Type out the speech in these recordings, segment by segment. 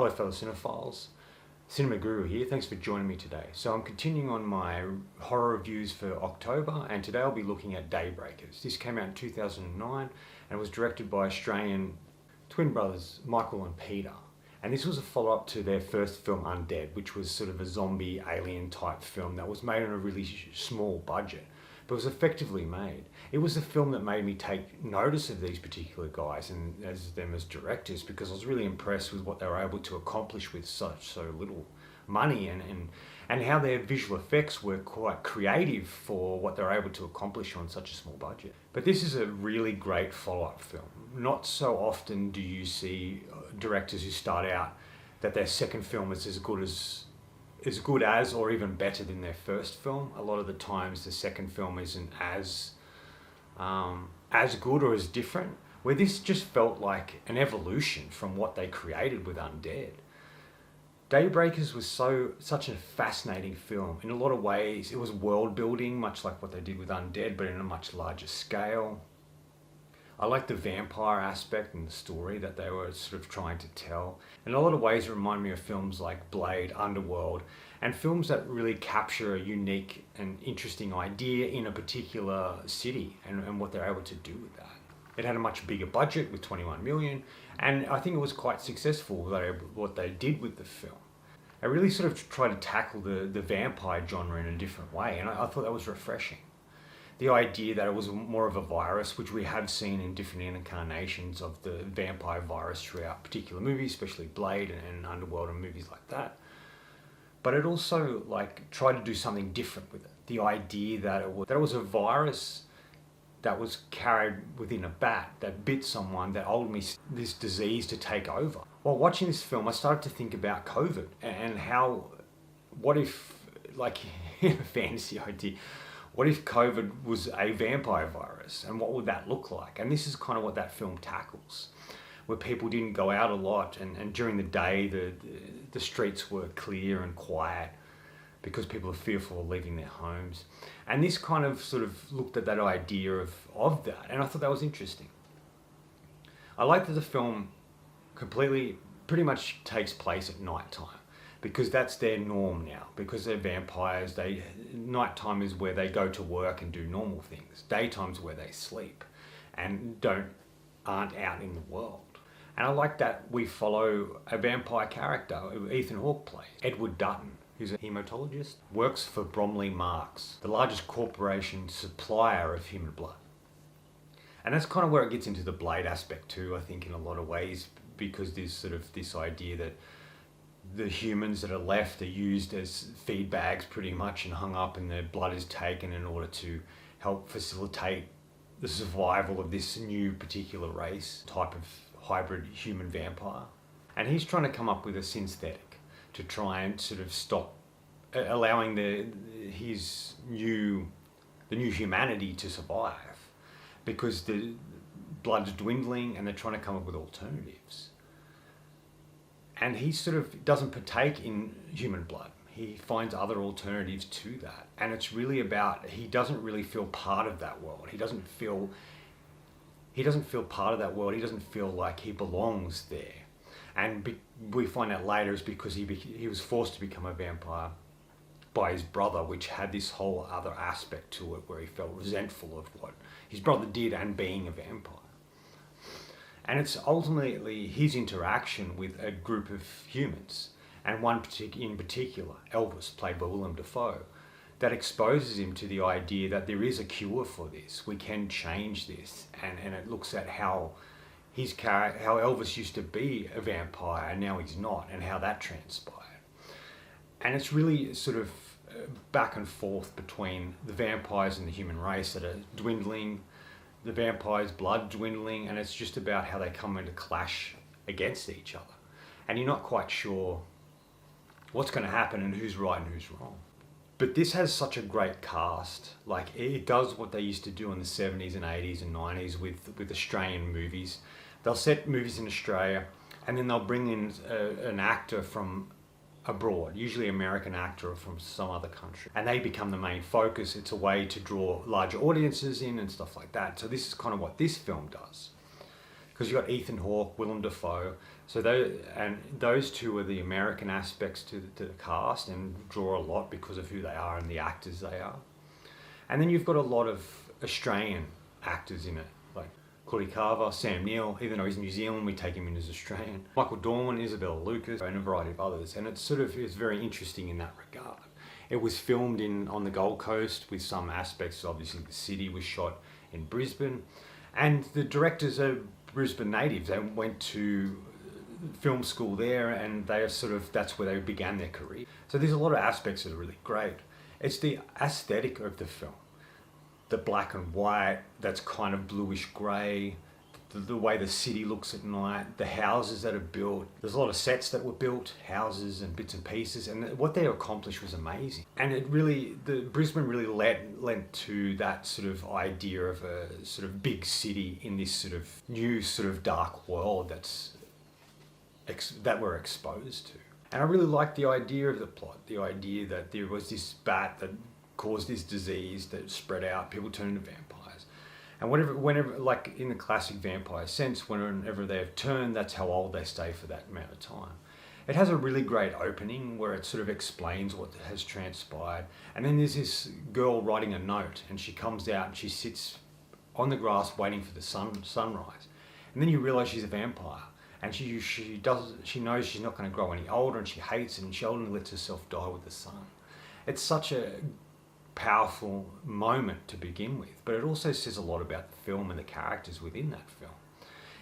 Hello fellow cinephiles, Cinema Guru here, thanks for joining me today. So I'm continuing on my horror reviews for October, and today I'll be looking at Daybreakers. This came out in 2009 and was directed by Australian twin brothers Michael and Peter. And this was a follow-up to their first film Undead, which was sort of a zombie alien type film that was made on a really small budget, but was effectively made. It was a film that made me take notice of these particular guys and as them as directors, because I was really impressed with what they were able to accomplish with so little money, and how their visual effects were quite creative for what they were able to accomplish on such a small budget. But this is a really great follow-up film. Not so often do you see directors who start out that their second film is as good as or even better than their first film. A lot of the times the second film isn't as good or as different, where this just felt like an evolution from what they created with Undead. Daybreakers was such a fascinating film. In a lot of ways it was world building, much like what they did with Undead, but in a much larger scale. I like the vampire aspect and the story that they were sort of trying to tell. In a lot of ways it reminded me of films like Blade, Underworld, and films that really capture a unique and interesting idea in a particular city and what they're able to do with that. It had a much bigger budget with 21 million, and I think it was quite successful what they did with the film. I really sort of tried to tackle the vampire genre in a different way, and I thought that was refreshing. The idea that it was more of a virus, which we have seen in different incarnations of the vampire virus throughout particular movies, especially Blade and Underworld and movies like that. But it also tried to do something different with it. The idea that it was a virus that was carried within a bat that bit someone that ultimately this disease to take over. While watching this film, I started to think about COVID and what if, in a fantasy idea, what if COVID was a vampire virus, and what would that look like? And this is kind of what that film tackles, where people didn't go out a lot, and during the day the streets were clear and quiet because people are fearful of leaving their homes. And this kind of sort of looked at that idea of that, and I thought that was interesting. I like that the film pretty much takes place at night time, because that's their norm now. Because they're vampires, nighttime is where they go to work and do normal things. Daytime's where they sleep and aren't out in the world. And I like that we follow a vampire character, Ethan Hawke plays, Edward Dutton, who's a hematologist, works for Bromley Marks, the largest corporation supplier of human blood. And that's kind of where it gets into the Blade aspect too, I think, in a lot of ways, because there's sort of this idea that the humans that are left are used as feed bags pretty much and hung up, and their blood is taken in order to help facilitate the survival of this new particular race type of hybrid human vampire. And he's trying to come up with a synthetic to try and sort of stop allowing the new humanity to survive, because the blood's dwindling and they're trying to come up with alternatives. And he sort of doesn't partake in human blood. He finds other alternatives to that. And it's really about, he doesn't really feel part of that world. He doesn't feel part of that world. He doesn't feel like he belongs there. And we find out later is because he was forced to become a vampire by his brother, which had this whole other aspect to it where he felt resentful of what his brother did and being a vampire. And it's ultimately his interaction with a group of humans, and one in particular, Elvis, played by Willem Dafoe, that exposes him to the idea that there is a cure for this. We can change this, and it looks at how Elvis used to be a vampire and now he's not, and how that transpired. And it's really sort of back and forth between the vampires and the human race that are dwindling, the vampires' blood dwindling, and it's just about how they come into clash against each other. And you're not quite sure what's going to happen and who's right and who's wrong. But this has such a great cast. It does what they used to do in the 70s and 80s and 90s with Australian movies. They'll set movies in Australia, and then they'll bring in an actor from abroad, usually American actor from some other country, and they become the main focus. It's a way to draw larger audiences in and stuff like that. So this is kind of what this film does. because you've got Ethan Hawke, Willem Dafoe. So those two are the American aspects to the cast and draw a lot because of who they are and the actors they are. And then you've got a lot of Australian actors in it, like Claudia Carver, Sam Neill. Even though he's New Zealand, we take him in as Australian. Michael Dorman, Isabella Lucas, and a variety of others. And it's very interesting in that regard. It was filmed on the Gold Coast with some aspects. Obviously, the city was shot in Brisbane, and the directors are Brisbane natives. They went to film school there, and that's where they began their career. So there's a lot of aspects that are really great. It's the aesthetic of the film, the black and white, that's kind of bluish grey, the way the city looks at night, the houses that are built. There's a lot of sets that were built, houses and bits and pieces, and what they accomplished was amazing. And Brisbane really lent to that sort of idea of a sort of big city in this sort of new sort of dark world that we're exposed to. And I really liked the idea of the plot, the idea that there was this bat that caused this disease that spread out, people turned into vampires. And whenever, like in the classic vampire sense, whenever they have turned, that's how old they stay for that amount of time. It has a really great opening where it sort of explains what has transpired. And then there's this girl writing a note, and she comes out and she sits on the grass waiting for the sunrise. And then you realise she's a vampire. And she knows she's not going to grow any older, and she hates it, and she only lets herself die with the sun. It's such a powerful moment to begin with, but it also says a lot about the film and the characters within that film.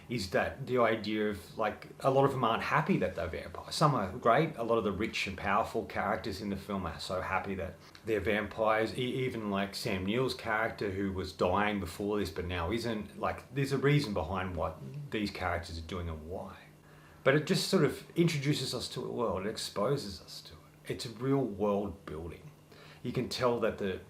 Is that the idea of, like, a lot of them aren't happy that they're vampires. Some are great. A lot of the rich and powerful characters in the film are so happy that they're vampires. Even like Sam Neill's character, who was dying before this but now isn't. Like, there's a reason behind what these characters are doing and why. But it just sort of introduces us to a world. It exposes us to it. It's a real world building. You can tell that the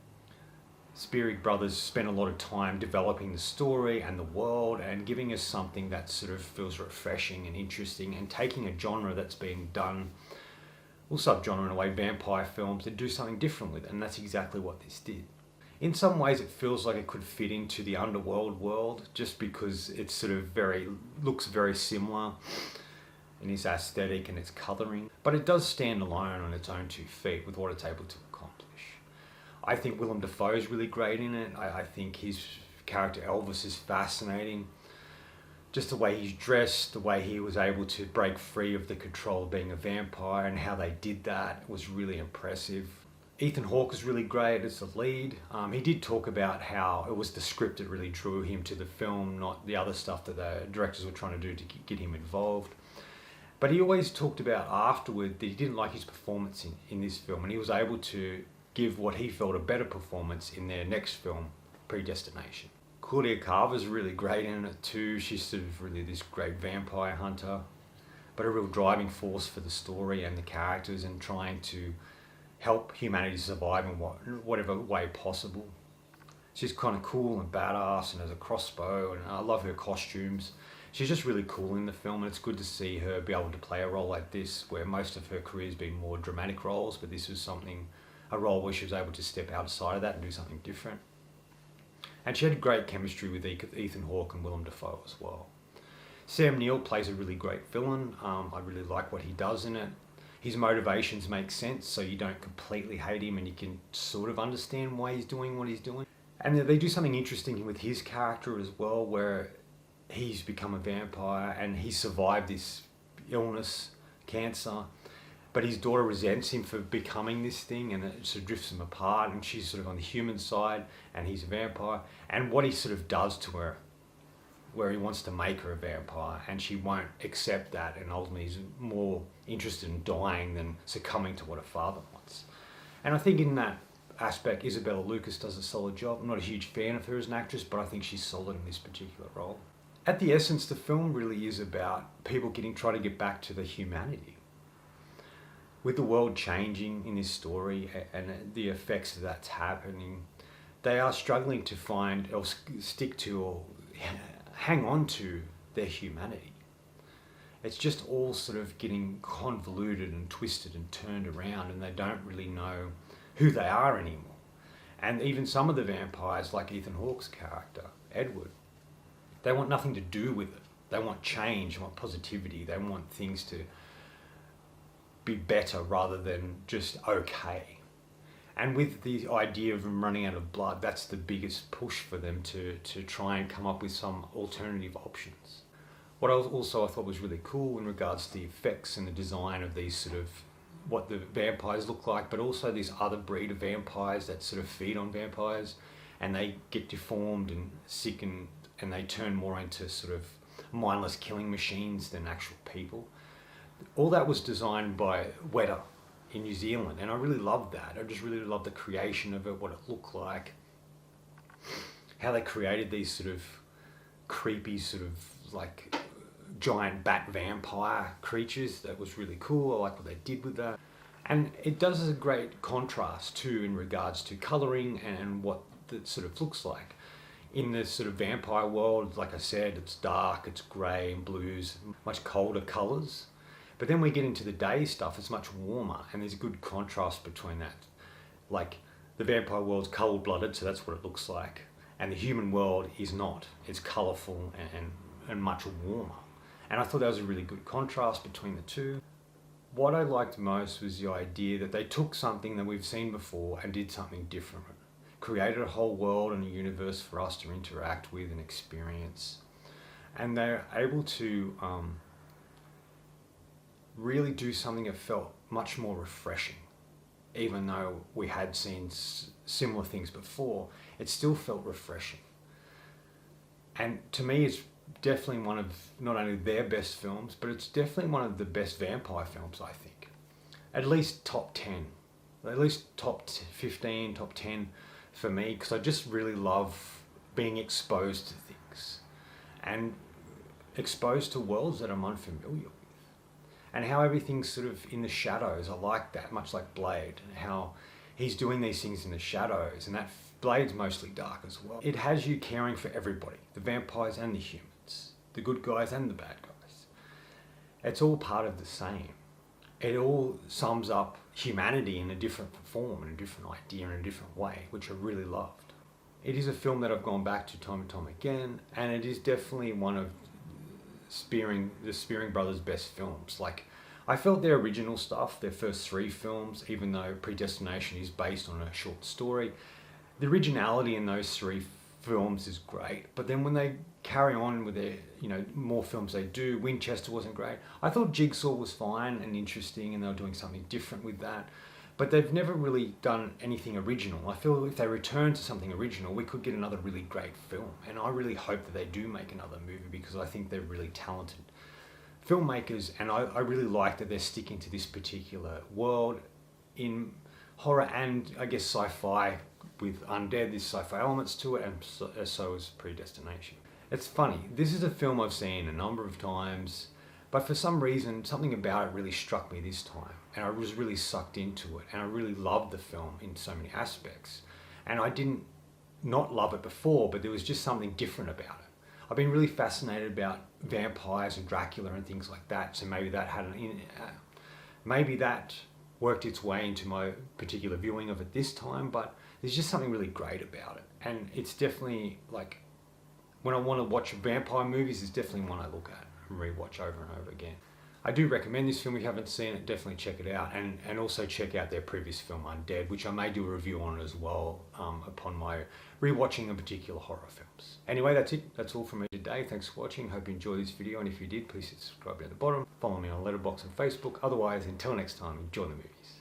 Spierig brothers spent a lot of time developing the story and the world and giving us something that sort of feels refreshing and interesting, and taking a genre that's been done, well, subgenre in a way, vampire films, and do something different with it, and that's exactly what this did. In some ways it feels like it could fit into the underworld world, just because it's sort of looks very similar in its aesthetic and its colouring, but it does stand alone on its own 2 feet with what it's able to accomplish. I think Willem Dafoe is really great in it. I think his character Elvis is fascinating. Just the way he's dressed, the way he was able to break free of the control of being a vampire, and how they did that was really impressive. Ethan Hawke is really great as the lead. He did talk about how it was the script that really drew him to the film, not the other stuff that the directors were trying to do to get him involved. But he always talked about afterward that he didn't like his performance in this film, and he was able to give what he felt a better performance in their next film, Predestination. Claudia Carver's really great in it too. She's sort of really this great vampire hunter, but a real driving force for the story and the characters, and trying to help humanity survive in whatever way possible. She's kind of cool and badass and has a crossbow, and I love her costumes. She's just really cool in the film, and it's good to see her be able to play a role like this, where most of her career has been more dramatic roles, but this was a role where she was able to step outside of that and do something different. And she had great chemistry with Ethan Hawke and Willem Dafoe as well. Sam Neill plays a really great villain. I really like what he does in it. His motivations make sense, so you don't completely hate him, and you can sort of understand why he's doing what he's doing. And they do something interesting with his character as well, where he's become a vampire and he survived this illness, cancer, but his daughter resents him for becoming this thing, and it sort of drifts them apart, and she's sort of on the human side and he's a vampire, and what he sort of does to her, where he wants to make her a vampire and she won't accept that, and ultimately he's more interested in dying than succumbing to what her father wants. And I think in that aspect Isabella Lucas does a solid job. I'm not a huge fan of her as an actress, but I think she's solid in this particular role. At the essence, the film really is about people trying to get back to the humanity. With the world changing in this story and the effects of that's happening, they are struggling to find or stick to or hang on to their humanity. It's just all sort of getting convoluted and twisted and turned around, and they don't really know who they are anymore. And even some of the vampires, like Ethan Hawke's character, Edward, they want nothing to do with it. They want change, they want positivity, they want things to be better rather than just okay. And with the idea of them running out of blood, that's the biggest push for them to try and come up with some alternative options. What I thought was really cool in regards to the effects and the design of these sort of what the vampires look like, but also this other breed of vampires that sort of feed on vampires, and they get deformed and sick, and they turn more into sort of mindless killing machines than actual people. All that was designed by Weta in New Zealand, and I really loved that. I just really loved the creation of it, what it looked like, how they created these sort of creepy sort of like giant bat vampire creatures. That was really cool. I like what they did with that. And it does a great contrast too in regards to colouring and what it sort of looks like. In this sort of vampire world, like I said, it's dark, it's grey and blues, much colder colours. But then we get into the day stuff, it's much warmer, and there's a good contrast between that. Like, the vampire world's cold-blooded, so that's what it looks like. And the human world is not. It's colourful and much warmer. And I thought that was a really good contrast between the two. What I liked most was the idea that they took something that we've seen before and did something different. Created a whole world and a universe for us to interact with and experience. And they're able to really do something that felt much more refreshing. Even though we had seen similar things before, it still felt refreshing. And to me, it's definitely one of not only their best films, but it's definitely one of the best vampire films, I think. At least top 10. At least top 15, top 10 for me, because I just really love being exposed to things. And exposed to worlds that I'm unfamiliar with. And how everything's sort of in the shadows. I like that, much like Blade, and how he's doing these things in the shadows, and that Blade's mostly dark as well. It has you caring for everybody, the vampires and the humans, the good guys and the bad guys. It's all part of the same. It all sums up humanity in a different form, in a different idea, in a different way, which I really loved. It is a film that I've gone back to time and time again, and it is definitely one of the Spearing Brothers' best films. Like, I felt their original stuff, their first 3 films, even though Predestination is based on a short story, the originality in those 3 films is great. But then when they carry on with their, more films they do, Winchester wasn't great. I thought Jigsaw was fine and interesting, and they were doing something different with that. But they've never really done anything original. I feel if they return to something original, we could get another really great film. And I really hope that they do make another movie, because I think they're really talented filmmakers. And I really like that they're sticking to this particular world in horror and, I guess, sci-fi with undead. There's sci-fi elements to it, and so is Predestination. It's funny. This is a film I've seen a number of times, but for some reason, something about it really struck me this time. And I was really sucked into it, and I really loved the film in so many aspects. And I didn't not love it before, but there was just something different about it. I've been really fascinated about vampires and Dracula and things like that, so maybe that maybe that worked its way into my particular viewing of it this time, but there's just something really great about it. And it's definitely, like, when I want to watch vampire movies, it's definitely one I look at and rewatch over and over again. I do recommend this film. If you haven't seen it, definitely check it out, and also check out their previous film Undead, which I may do a review on as well upon my rewatching of particular horror films. Anyway, that's it. That's all from me today. Thanks for watching. Hope you enjoyed this video, and if you did, please subscribe down the bottom. Follow me on Letterboxd and Facebook. Otherwise, until next time, enjoy the movies.